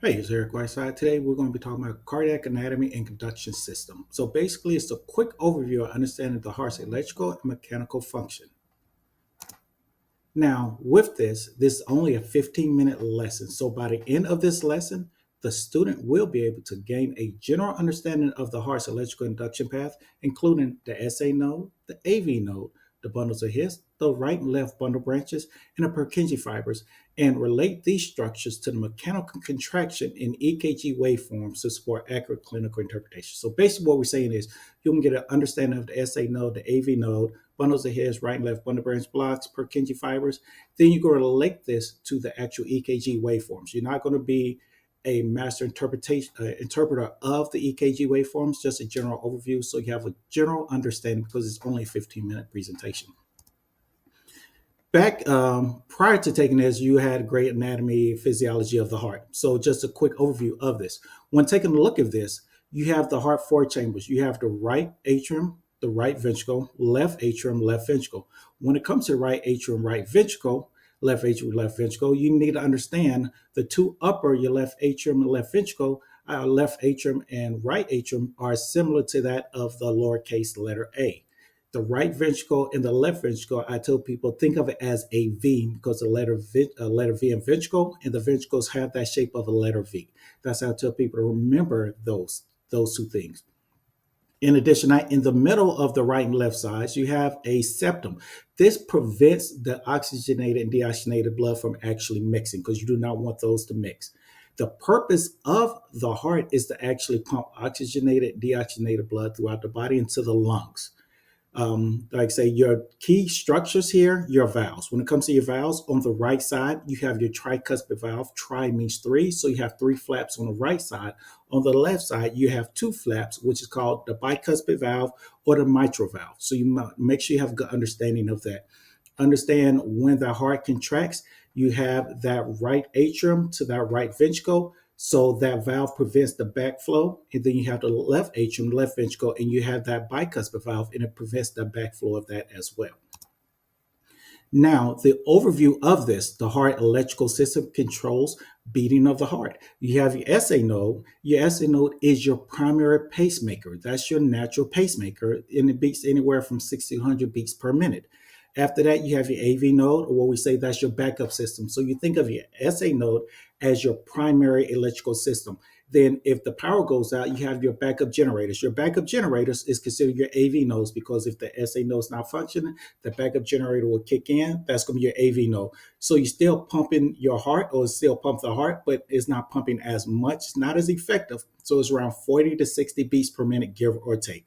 Hey, it's Eric Whiteside. Today we're going to be talking about cardiac anatomy and conduction system. So basically, it's a quick overview of understanding the heart's electrical and mechanical function. Now, with this is only a 15-minute lesson. So by the end of this lesson, the student will be able to gain a general understanding of the heart's electrical induction path, including the SA node, the AV node, the bundles of His, the right and left bundle branches, and the Purkinje fibers, and relate these structures to the mechanical contraction in EKG waveforms to support accurate clinical interpretation. So basically what we're saying is you can get an understanding of the SA node, the AV node, bundles of His, right and left bundle branch blocks, Purkinje fibers. Then you're going to relate this to the actual EKG waveforms. You're not going to be a master interpreter of the EKG waveforms, just a general overview. So you have a general understanding because it's only a 15-minute presentation. Back prior to taking this, you had great anatomy, physiology of the heart. So just a quick overview of this. When taking a look at this, you have the heart four chambers. You have the right atrium, the right ventricle, left atrium, left ventricle. When it comes to right atrium, right ventricle, left atrium, left ventricle, you need to understand the two upper, your left atrium and left ventricle, left atrium and right atrium are similar to that of the lowercase letter a. The right ventricle and the left ventricle, I tell people think of it as a V because the letter V in ventricle, and the ventricles have that shape of a letter V. That's how I tell people to remember those two things. In addition, in the middle of the right and left sides, you have a septum. This prevents the oxygenated and deoxygenated blood from actually mixing because you do not want those to mix. The purpose of the heart is to actually pump oxygenated, deoxygenated blood throughout the body into the lungs. Like say your key structures here, your valves. When it comes to your valves, on the right side, you have your tricuspid valve. Tri means three, so you have three flaps on the right side. On the left side, you have two flaps, which is called the bicuspid valve or the mitral valve. So you make sure you have a good understanding of that. Understand when the heart contracts, you have that right atrium to that right ventricle. So that valve prevents the backflow. And then you have the left atrium, left ventricle, and you have that bicuspid valve, and it prevents the backflow of that as well. Now, the overview of this, the heart electrical system controls beating of the heart. You have your SA node. Your SA node is your primary pacemaker. That's your natural pacemaker, and it beats anywhere from 60 to 100 beats per minute. After that, you have your AV node, or what we say that's your backup system. So you think of your SA node as your primary electrical system. Then if the power goes out, you have your backup generators. Your backup generators is considered your AV nodes because if the SA node is not functioning, the backup generator will kick in. That's going to be your AV node. So you're still pumping your heart, or still pump the heart, but it's not pumping as much. It's not as effective. So it's around 40 to 60 beats per minute, give or take.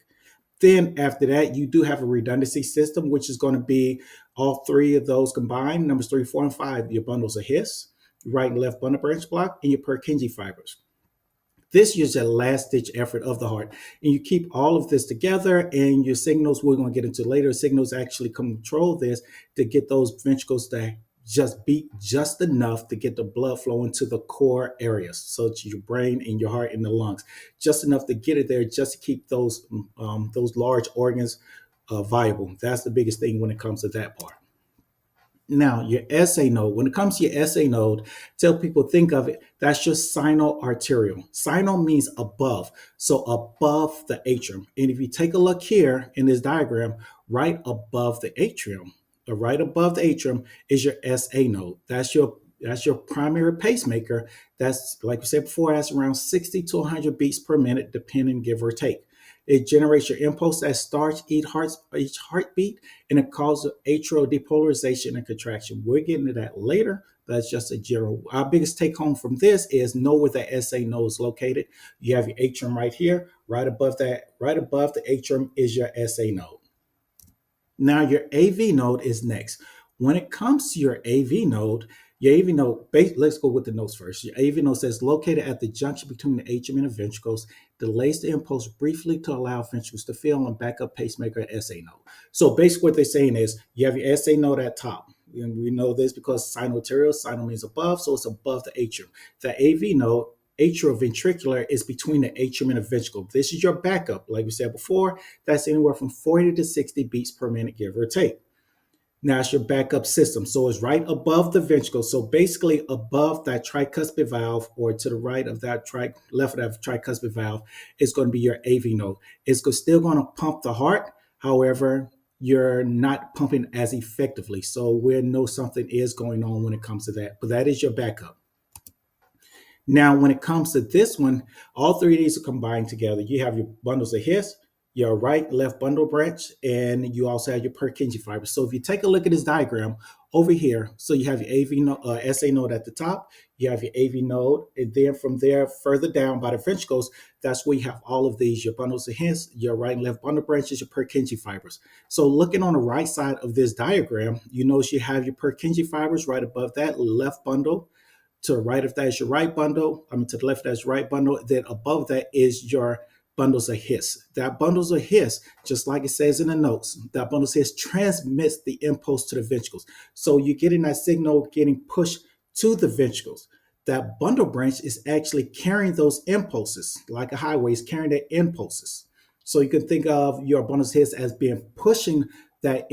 Then after that, you do have a redundancy system, which is going to be all three of those combined, numbers 3, 4, and 5, your bundles of His, right and left bundle branch block, and your Purkinje fibers. This is a last ditch effort of the heart. And you keep all of this together, and your signals, we're going to get into later, signals actually control this to get those ventricles to just beat just enough to get the blood flowing to the core areas. So to your brain and your heart and the lungs, just enough to get it there, just to keep those large organs viable. That's the biggest thing when it comes to that part. Now, your SA node, when it comes to your SA node, tell people think of it, that's your sino-arterial. Sino means above, so above the atrium. And if you take a look here in this diagram, right above the atrium, or right above the atrium is your SA node. That's your primary pacemaker. That's, like we said before, that's around 60 to 100 beats per minute, depending, give or take. It generates your impulse that starts each heartbeat, and it causes atrial depolarization and contraction. We're getting to that later. That's just a general. Our biggest take home from this is know where the SA node is located. You have your atrium right here, right above that, right above the atrium is your SA node. Now your AV node is next. When it comes to your AV node, let's go with the notes first. Your AV node says located at the junction between the atrium and the ventricles, delays the impulse briefly to allow ventricles to fill and backup pacemaker at SA node. So basically what they're saying is you have your SA node at top. And we know this because sino-arterial, sino means above, so it's above the atrium. The AV node, atrioventricular, is between the atrium and the ventricle. This is your backup. Like we said before, that's anywhere from 40 to 60 beats per minute, give or take. Now it's your backup system. So it's right above the ventricle. So basically above that tricuspid valve or to the right of that left of that tricuspid valve is going to be your AV node. It's still going to pump the heart. However, you're not pumping as effectively. So we know something is going on when it comes to that. But that is your backup. Now, when it comes to this one, all three of these are combined together. You have your bundles of His, your right, left bundle branch, and you also have your Purkinje fiber. So if you take a look at this diagram over here, so you have your SA node at the top, you have your AV node, and then from there, further down by the ventricles, that's where you have all of these, your bundles of His, your right and left bundle branches, your Purkinje fibers. So looking on the right side of this diagram, you notice you have your Purkinje fibers right above that left bundle. To the right of that is your right bundle. To the left, that's right bundle. Then above that is your bundles of His. That bundles of His, just like it says in the notes, that bundles of His transmits the impulse to the ventricles. So you're getting that signal getting pushed to the ventricles. That bundle branch is actually carrying those impulses, like a highway is carrying the impulses. So you can think of your bundles of His as being pushing that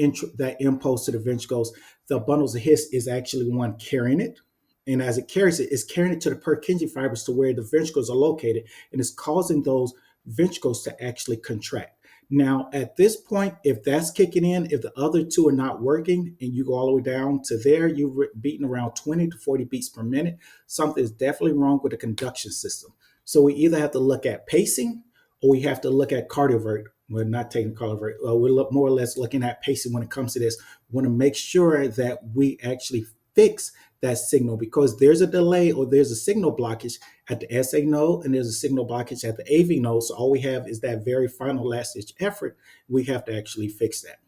impulse to the ventricles. The bundles of His is actually one carrying it, and as it carries it, it's carrying it to the Purkinje fibers to where the ventricles are located, and it's causing those ventricles to actually contract. Now, at this point, if that's kicking in, if the other two are not working, and you go all the way down to there, you're beating around 20 to 40 beats per minute, something is definitely wrong with the conduction system. So we either have to look at pacing or we have to look at cardiovert. We're not taking cardiovert. We're more or less looking at pacing when it comes to this. We want to make sure that we actually fix that signal because there's a delay or there's a signal blockage at the SA node and there's a signal blockage at the AV node. So all we have is that very final last ditch effort. We have to actually fix that.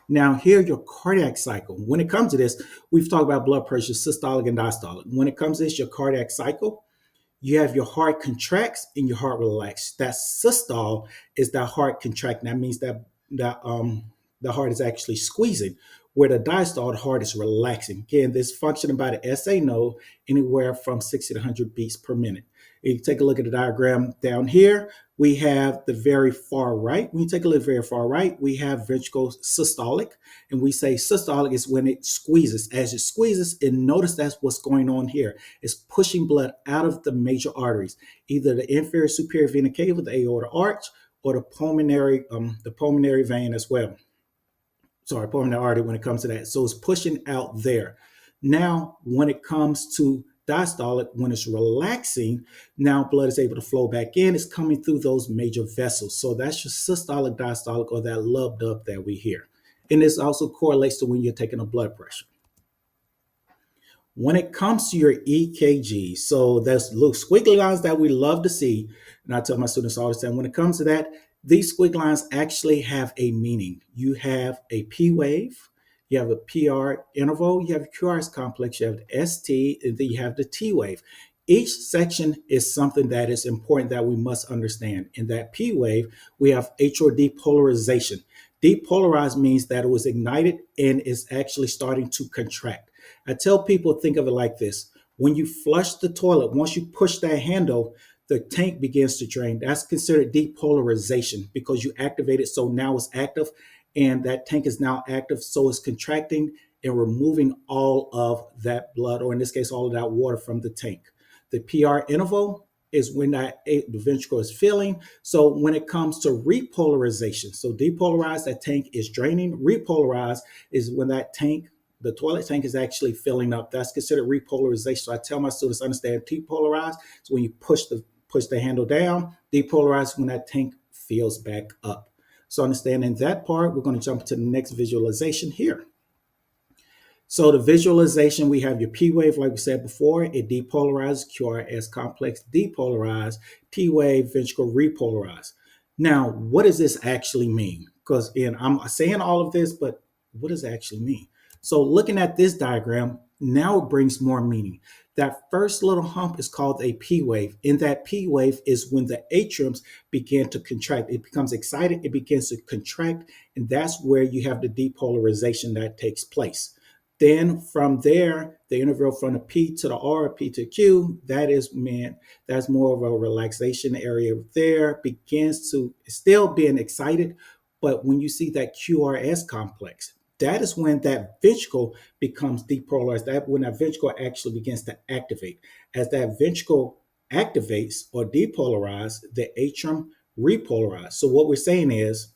Now, here your cardiac cycle. When it comes to this, we've talked about blood pressure, systolic and diastolic. When it comes to this, your cardiac cycle, you have your heart contracts and your heart relax. That systole is that heart contracting. That means that the heart is actually squeezing. Where the diastole, the heart is relaxing. Again, this functioning by the SA node anywhere from 60 to 100 beats per minute. If you take a look at the diagram down here, we have the very far right. When you take a look at the very far right, we have ventricle systolic. And we say systolic is when it squeezes. As it squeezes, and notice that's what's going on here. It's pushing blood out of the major arteries, either the inferior superior vena cava, the aorta arch, or the pulmonary vein as well. Sorry, pulmonary artery when it comes to that. So it's pushing out there. Now, when it comes to diastolic, when it's relaxing, now blood is able to flow back in. It's coming through those major vessels. So that's your systolic, diastolic, or that lub dub that we hear. And this also correlates to when you're taking a blood pressure. When it comes to your EKG, so there's little squiggly lines that we love to see. And I tell my students all the time, when it comes to that, these squiggly lines actually have a meaning. You have a P wave, you have a PR interval, you have a QRS complex, you have the ST, and then you have the T wave. Each section is something that is important that we must understand. In that P wave, we have atrial depolarization. Depolarized means that it was ignited and is actually starting to contract. I tell people, think of it like this. When you flush the toilet, once you push that handle, the tank begins to drain. That's considered depolarization because you activate it. So now it's active and that tank is now active. So it's contracting and removing all of that blood, or in this case, all of that water from the tank. The PR interval is when the ventricle is filling. So when it comes to repolarization, so depolarized, that tank is draining. Repolarized is when the toilet tank is actually filling up. That's considered repolarization. So I tell my students understand depolarized. So when you push the handle down, depolarized when that tank fills back up. So understanding that part, we're going to jump to the next visualization here. So the visualization, we have your P wave, like we said before, it depolarizes, QRS complex depolarized, T wave, ventricle repolarized. Now, what does this actually mean? Because I'm saying all of this, but what does it actually mean? So looking at this diagram, now it brings more meaning. That first little hump is called a P wave. And that P wave is when the atriums begin to contract. It becomes excited, it begins to contract, and that's where you have the depolarization that takes place. Then from there, the interval from the P to the R, P to Q, that's more of a relaxation area there, begins to still being excited. But when you see that QRS complex, That is when that ventricle becomes depolarized. That when that ventricle actually begins to activate. As that ventricle activates or depolarizes, the atrium repolarizes. So what we're saying is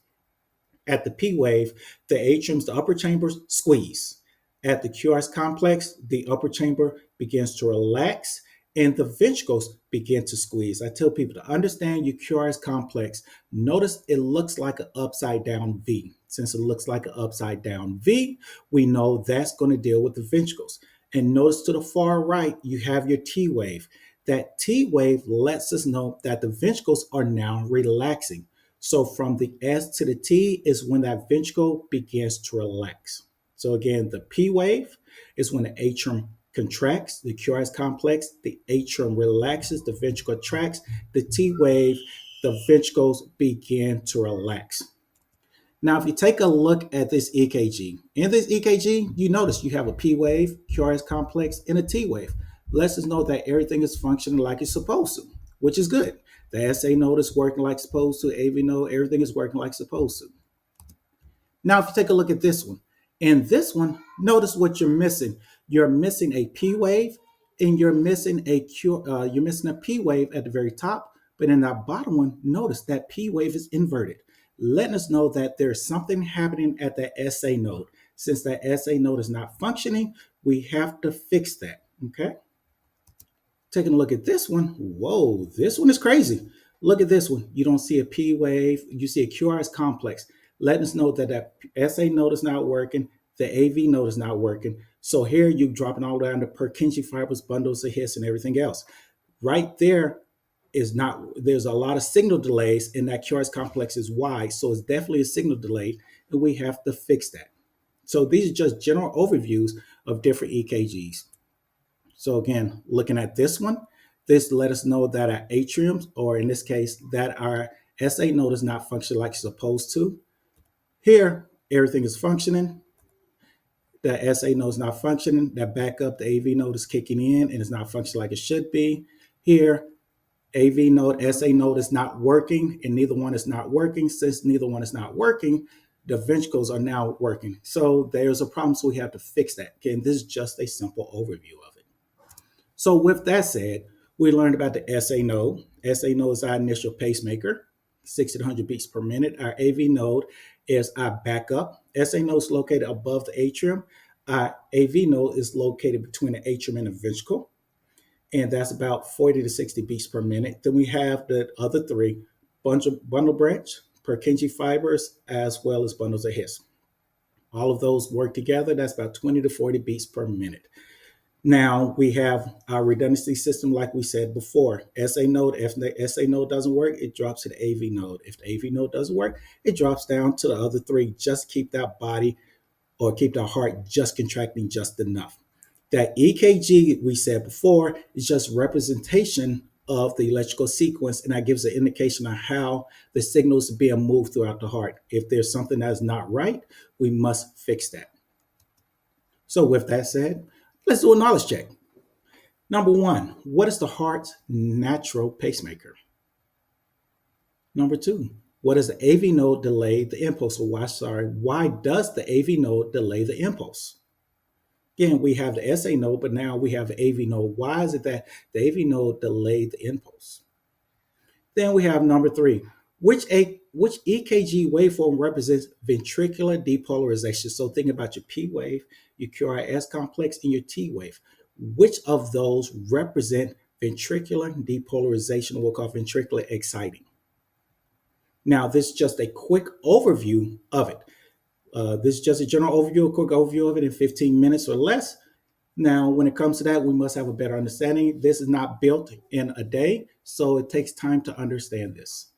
at the P wave, the atriums, the upper chambers squeeze. At the QRS complex, the upper chamber begins to relax and the ventricles begin to squeeze. I tell people to understand your QRS complex. Notice it looks like an upside down V. Since it looks like an upside down V, we know that's going to deal with the ventricles. And notice to the far right, you have your T wave. That T wave lets us know that the ventricles are now relaxing. So from the S to the T is when that ventricle begins to relax. So again, the P wave is when the atrium contracts, the QRS complex, the atrium relaxes, the ventricle contracts. The T wave, the ventricles begin to relax. Now, if you take a look at this EKG, in this EKG, you notice you have a P wave, QRS complex, and a T wave. Lets us know that everything is functioning like it's supposed to, which is good. The SA node is working like it's supposed to, AV node, everything is working like it's supposed to. Now, if you take a look at this one, in this one, notice what you're missing. You're missing a P wave, and you're missing you're missing a P wave at the very top. But in that bottom one, notice that P wave is inverted, letting us know that there's something happening at that SA node. Since that SA node is not functioning, we have to fix that. Okay. Taking a look at this one, whoa, this one is crazy. Look at this one. You don't see a P wave, you see a QRS complex, letting us know that that SA node is not working, the AV node is not working. So here you're dropping all down to Purkinje fibers, bundles of His, and everything else. Right there is not, there's a lot of signal delays, and that QRS complex is wide. So it's definitely a signal delay, and we have to fix that. So these are just general overviews of different EKGs. So again, looking at this one, this let us know that our atriums, or in this case, that our SA node is not functioning like it's supposed to. Here, everything is functioning. The SA node is not functioning. That backup, the AV node is kicking in and it's not functioning like it should be. Here, AV node, SA node is not working, and neither one is not working. Since neither one is not working, the ventricles are now working. So there's a problem, so we have to fix that. Again, this is just a simple overview of it. So with that said, we learned about the SA node. SA node is our initial pacemaker, 60 to 100 beats per minute. Our AV node is our backup. SA node is located above the atrium. Our AV node is located between the atrium and the ventricle, and that's about 40 to 60 beats per minute. Then we have the other three, bundle branch, Purkinje fibers, as well as bundles of His. All of those work together. That's about 20 to 40 beats per minute. Now we have our redundancy system, like we said before. SA node, if the SA node doesn't work, it drops to the AV node. If the AV node doesn't work, it drops down to the other three. Just keep that body or keep the heart just contracting just enough. That EKG, we said before, is just representation of the electrical sequence, and that gives an indication of how the signals are being moved throughout the heart. If there's something that's not right, we must fix that. So with that said, let's do a knowledge check. Number one, what is the heart's natural pacemaker? Number two, what does the AV node delay the impulse? Why does the AV node delay the impulse? Again, we have the SA node, but now we have the AV node. Why is it that the AV node delayed the impulse? Then we have number three, which EKG waveform represents ventricular depolarization? So think about your P wave, your QRS complex, and your T wave. Which of those represent ventricular depolarization, we'll call ventricular exciting? Now, this is just a quick overview of it. This is just a general overview, a quick overview of it in 15 minutes or less. Now, when it comes to that, we must have a better understanding. This is not built in a day, so it takes time to understand this.